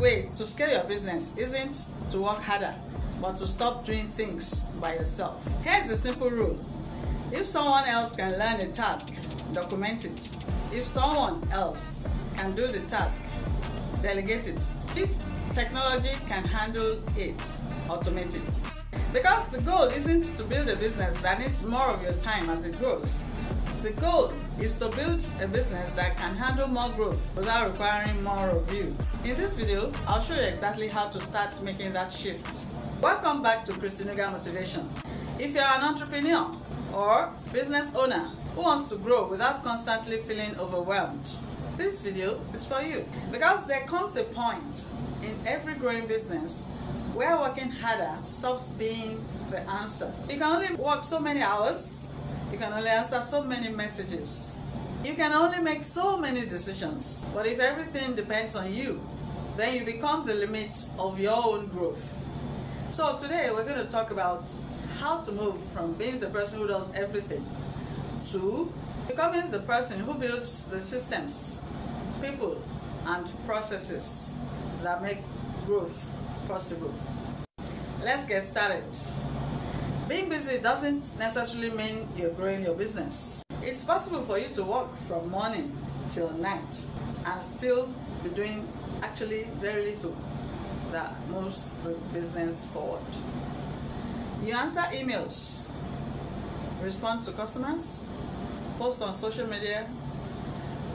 way to scale your business isn't to work harder, but to stop doing things by yourself. Here's the simple rule. If someone else can learn a task, document it. If someone else can do the task, delegate it. If technology can handle it, automate it. Because the goal isn't to build a business that needs more of your time as it grows. The goal is to build a business that can handle more growth without requiring more of you. In this video, I'll show you exactly how to start making that shift. Welcome back to ChristyNuga Motivation. If you're an entrepreneur or business owner who wants to grow without constantly feeling overwhelmed, this video is for you. Because there comes a point in every growing business where working harder stops being the answer. You can only work so many hours, you can only answer so many messages, you can only make so many decisions. But if everything depends on you, then you become the limit of your own growth. So today we're going to talk about how to move from being the person who does everything to becoming the person who builds the systems, people, and processes that make growth possible. Let's get started. Being busy doesn't necessarily mean you're growing your business. It's possible for you to work from morning till night and still be doing actually very little that moves the business forward. You answer emails, respond to customers, post on social media,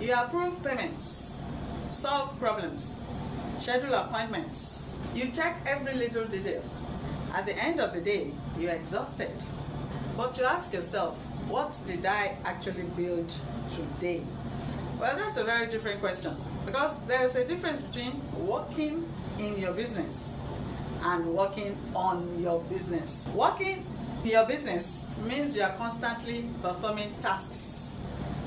you approve payments, solve problems, schedule appointments, you check every little detail. At the end of the day, you're exhausted. But you ask yourself, what did I actually build today? Well, that's a very different question, because there is a difference between working in your business and working on your business. Working in your business means you are constantly performing tasks,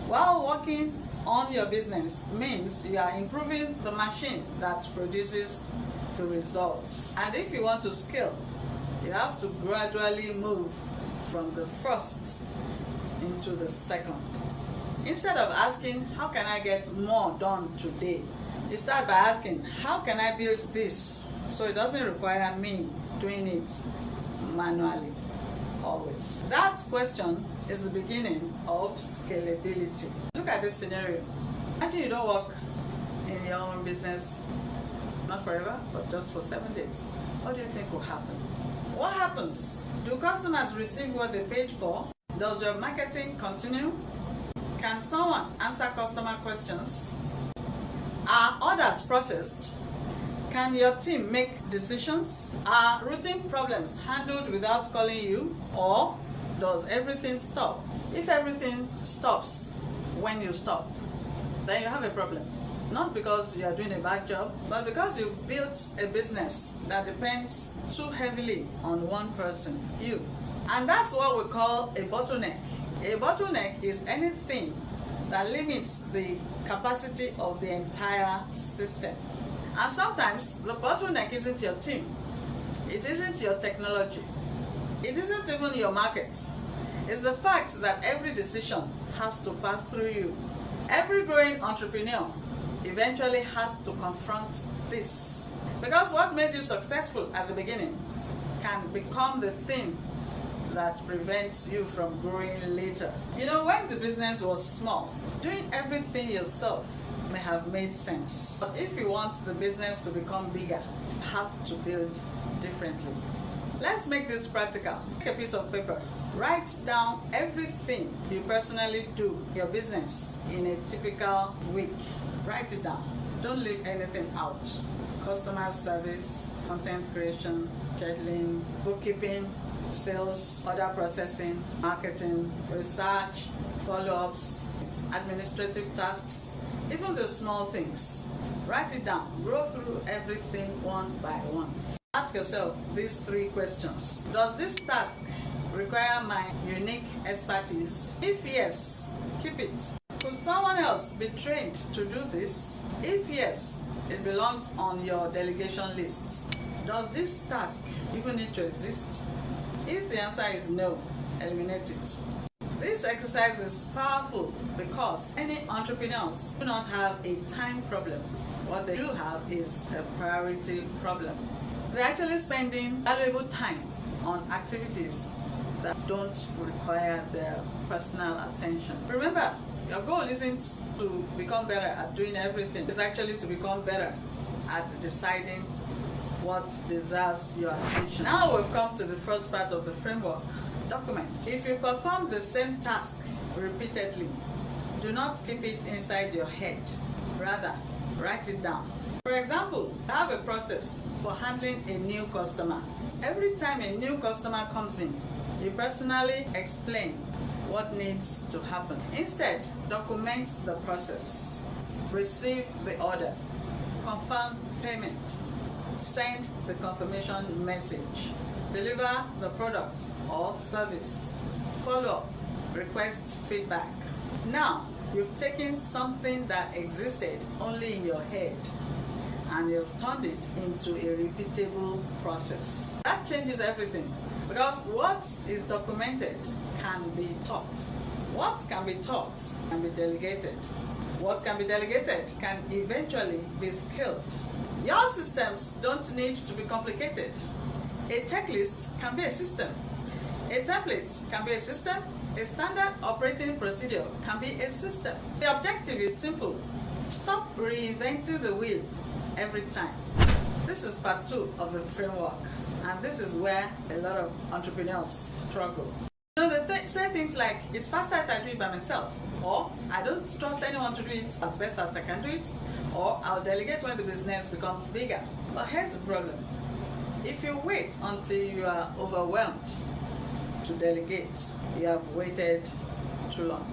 while working on your business means you are improving the machine that produces the results. And if you want to scale, you have to gradually move from the first into the second. Instead of asking, how can I get more done today? You start by asking, how can I build this so it doesn't require me doing it manually always? That question is the beginning of scalability. Look at this scenario. Imagine you don't work in your own business, not forever, but just for 7 days. What do you think will happen? What happens? Do customers receive what they paid for? Does your marketing continue? Can someone answer customer questions? Are orders processed? Can your team make decisions? Are routine problems handled without calling you? Or does everything stop? If everything stops when you stop, then you have a problem. Not because you are doing a bad job, but because you've built a business that depends too heavily on one person, you. And that's what we call a bottleneck. A bottleneck is anything that limits the capacity of the entire system. And sometimes the bottleneck isn't your team, it isn't your technology, it isn't even your market. It's the fact that every decision has to pass through you. Every growing entrepreneur eventually has to confront this. Because what made you successful at the beginning can become the thing that prevents you from growing later. You know, when the business was small, doing everything yourself may have made sense. But if you want the business to become bigger, you have to build differently. Let's make this practical. Take a piece of paper. Write down everything you personally do in your business in a typical week. Write it down. Don't leave anything out. Customer service, content creation, scheduling, bookkeeping, sales, order processing, marketing, research, follow-ups, administrative tasks, even the small things. Write it down. Go through everything one by one. Ask yourself these 3 questions. Does this task require my unique expertise? If yes, keep it. Could someone else be trained to do this? If yes, it belongs on your delegation lists. Does this task even need to exist? If the answer is no, eliminate it. This exercise is powerful because many entrepreneurs do not have a time problem What they do have is a priority problem. They're actually spending valuable time on activities that don't require their personal attention. Remember, your goal isn't to become better at doing everything. It's actually to become better at deciding what deserves your attention. Now we've come to the first part of the framework. Document. If you perform the same task repeatedly, do not keep it inside your head. Rather, write it down. For example, have a process for handling a new customer. Every time a new customer comes in, you personally explain what needs to happen. Instead, document the process. Receive the order. Confirm payment. Send the confirmation message. Deliver the product or service. Follow up. Request feedback. Now, you've taken something that existed only in your head and you've turned it into a repeatable process. That changes everything, because what is documented can be taught. What can be taught can be delegated. What can be delegated can eventually be scaled. Your systems don't need to be complicated. A checklist can be a system. A template can be a system. A standard operating procedure can be a system. The objective is simple. Stop reinventing the wheel every time. This is part 2 of the framework, and this is where a lot of entrepreneurs struggle. You know, they say things like, it's faster if I do it by myself, or I don't trust anyone to do it as best as I can do it, or I'll delegate when the business becomes bigger. But here's the problem. If you wait until you are overwhelmed to delegate, you have waited too long.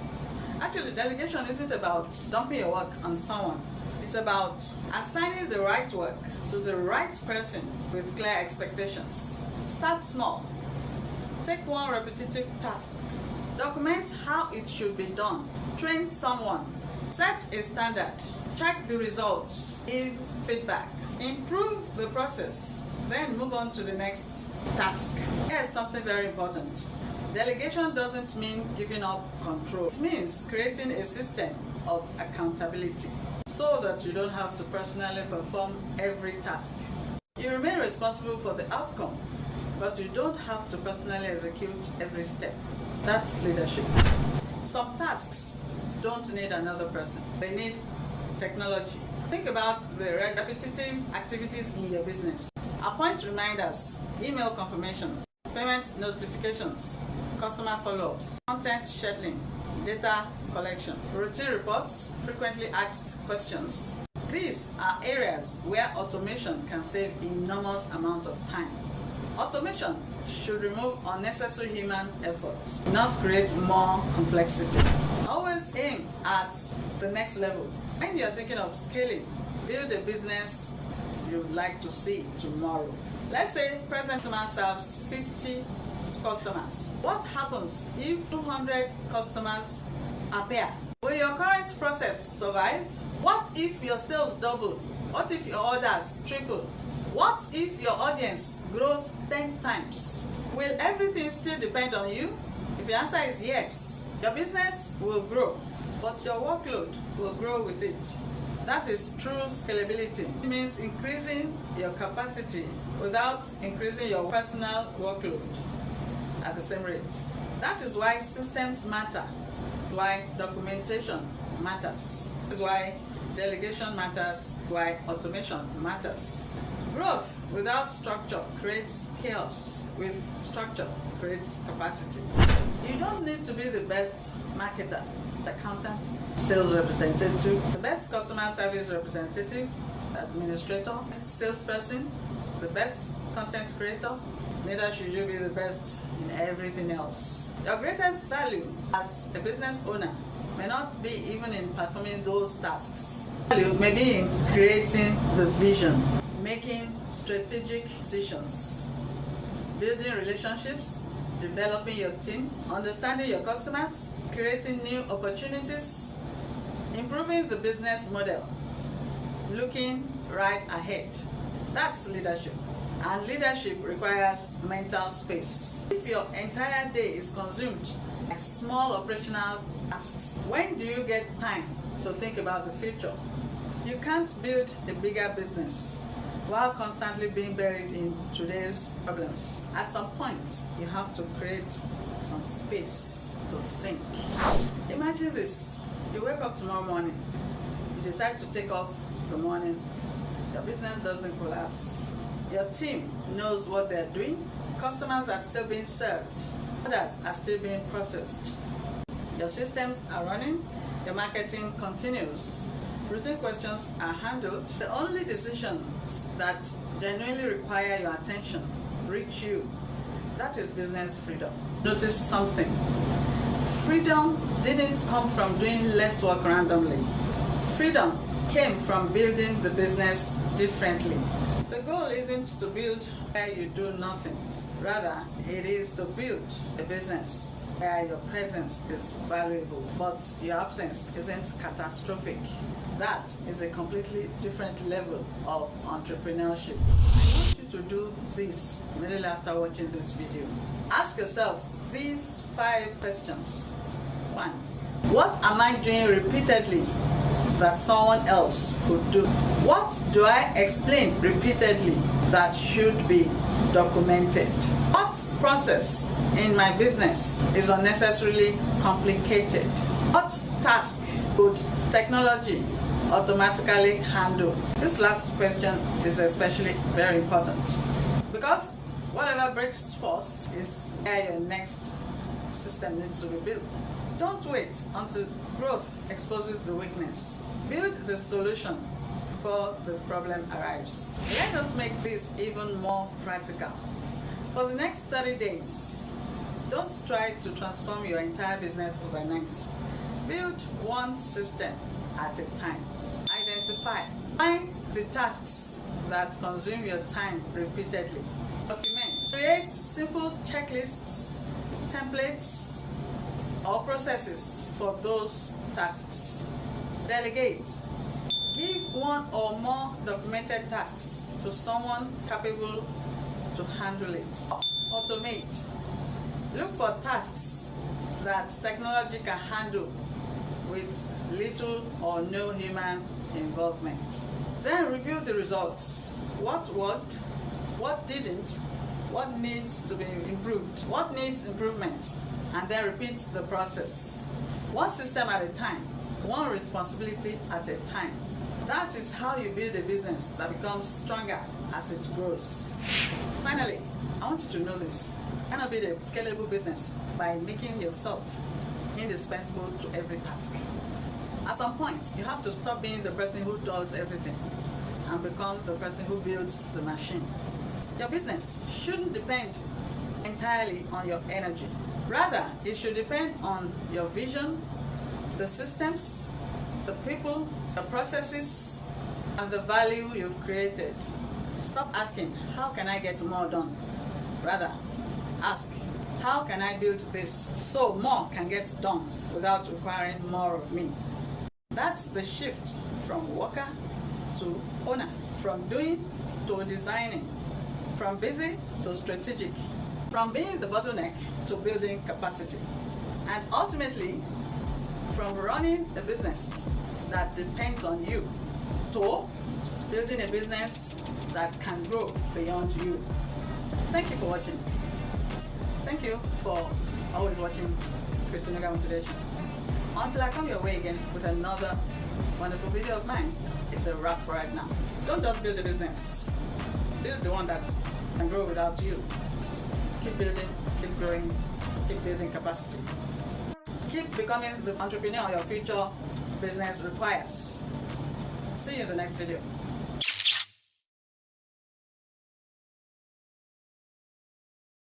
Actually, delegation isn't about dumping your work on someone. It's about assigning the right work to the right person with clear expectations. Start small. Take one repetitive task. Document how it should be done. Train someone. Set a standard. Check the results. Give feedback. Improve the process. Then move on to the next task. Here's something very important. Delegation doesn't mean giving up control. It means creating a system of accountability so that you don't have to personally perform every task. You remain responsible for the outcome, but you don't have to personally execute every step. That's leadership. Some tasks don't need another person. They need technology. Think about the repetitive activities in your business. Appoint reminders, email confirmations, payment notifications, customer follow-ups, content scheduling, data collection, routine reports, frequently asked questions. These are areas where automation can save enormous amount of time. Automation should remove unnecessary human efforts, not create more complexity. Always aim at the next level. When you're thinking of scaling, build a business you'd like to see tomorrow. Let's say present customer serves 50 customers. What happens if 200 customers appear? Will your current process survive? What if your sales double? What if your orders triple? What if your audience grows 10 times? Will everything still depend on you? If your answer is yes, your business will grow, but your workload will grow with it. That is true scalability. It means increasing your capacity without increasing your personal workload at the same rate. That is why systems matter, why documentation matters. This is why delegation matters, why automation matters. Growth without structure creates chaos. With structure creates capacity. You don't need to be the best marketer, accountant, sales representative, the best customer service representative, administrator, salesperson, the best content creator. Neither should you be the best in everything else. Your greatest value as a business owner may not be even in performing those tasks. Value may be in creating the vision, making strategic decisions, building relationships, developing your team, understanding your customers, creating new opportunities, improving the business model, looking right ahead. That's leadership. And leadership requires mental space. If your entire day is consumed by small operational tasks, when do you get time to think about the future? You can't build a bigger business while constantly being buried in today's problems. At some point, you have to create some space to think. Imagine this. You wake up tomorrow morning, you decide to take off the morning, your business doesn't collapse. Your team knows what they're doing, customers are still being served, orders are still being processed. Your systems are running, your marketing continues, routine questions are handled. The only decisions that genuinely require your attention reach you. That is business freedom. Notice something. Freedom didn't come from doing less work randomly. Freedom came from building the business differently. The goal isn't to build where you do nothing. Rather, it is to build a business where your presence is valuable, but your absence isn't catastrophic. That is a completely different level of entrepreneurship. I want you to do this immediately after watching this video. Ask yourself these 5 questions. 1. What am I doing repeatedly that someone else could do? What do I explain repeatedly that should be documented? What process in my business is unnecessarily complicated? What task could technology automatically handle? This last question is especially very important because whatever breaks first is where your next system needs to be built. Don't wait until growth exposes the weakness. Build the solution before the problem arrives. Let us make this even more practical. For the next 30 days, don't try to transform your entire business overnight. Build one system at a time. Identify. Find the tasks that consume your time repeatedly. Document. Create simple checklists, templates, or processes for those tasks. Delegate. Give one or more documented tasks to someone capable to handle it. Automate. Look for tasks that technology can handle with little or no human involvement. Then review the results. What worked? What didn't? What needs to be improved? What needs improvement? And then repeat the process. One system at a time, one responsibility at a time. That is how you build a business that becomes stronger as it grows. Finally, I want you to know this. You cannot build a scalable business by making yourself indispensable to every task. At some point, you have to stop being the person who does everything and become the person who builds the machine. Your business shouldn't depend entirely on your energy. Rather, it should depend on your vision, the systems, the people, the processes, and the value you've created. Stop asking, how can I get more done? Rather, ask, how can I build this so more can get done without requiring more of me? That's the shift from worker to owner, from doing to designing, from busy to strategic, from being the bottleneck to building capacity, and ultimately from running a business that depends on you to building a business that can grow beyond you. Thank you for watching. Thank you for always watching ChristyNuga Motivation. Until I come your way again with another wonderful video of mine, it's a wrap for right now. Don't just build a business. Build the one that can grow without you. Keep building, keep growing, keep building capacity. Keep becoming the entrepreneur your future business requires. See you in the next video.